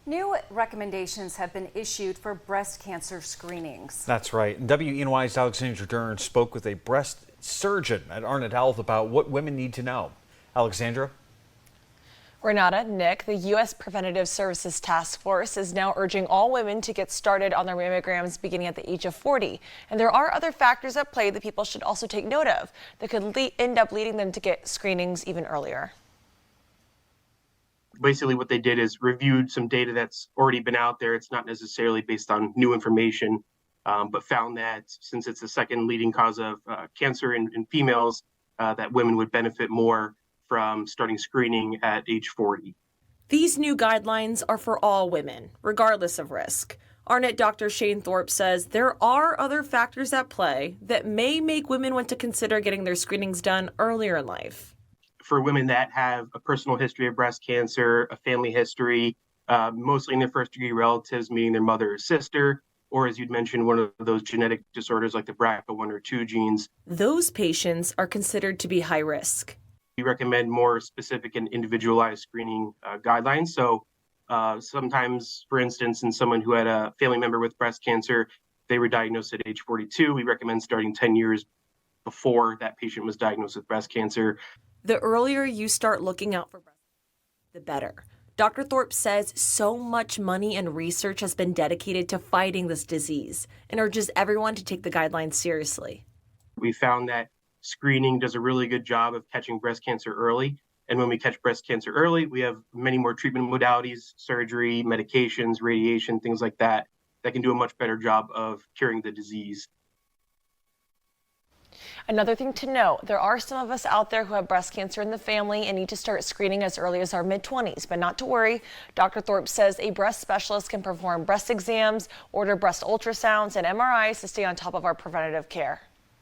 New recommendations have been issued for breast cancer screenings. That's right. And WENY's Alexandra Dern spoke with a breast surgeon at Arnett Health about what women need to know. Alexandra? Renata, Nick, the U.S. Preventative Services Task Force is now urging all women to get started on their mammograms beginning at the age of 40. And there are other factors at play that people should also take note of that could end up leading them to get screenings even earlier. Basically what they did is reviewed some data that's already been out there. It's not necessarily based on new information, but found that since it's the second leading cause of cancer in females, that women would benefit more from starting screening at age 40. These new guidelines are for all women, regardless of risk. Arnett Dr. Shane Thorpe says there are other factors at play that may make women want to consider getting their screenings done earlier in life. For women that have a personal history of breast cancer, a family history, mostly in their first-degree relatives, meaning their mother or sister, or as you'd mentioned, one of those genetic disorders like the BRCA1 or 2 genes. Those patients are considered to be high risk. We recommend more specific and individualized screening guidelines. So sometimes, for instance, in someone who had a family member with breast cancer, they were diagnosed at age 42. We recommend starting 10 years before that patient was diagnosed with breast cancer. The earlier you start looking out for breast cancer, the better. Dr. Thorpe says so much money and research has been dedicated to fighting this disease and urges everyone to take the guidelines seriously. We found that screening does a really good job of catching breast cancer early. And when we catch breast cancer early, we have many more treatment modalities, surgery, medications, radiation, things like that, that can do a much better job of curing the disease. Another thing to note, there are some of us out there who have breast cancer in the family and need to start screening as early as our mid-20s. But not to worry, Dr. Thorpe says a breast specialist can perform breast exams, order breast ultrasounds and MRIs to stay on top of our preventative care.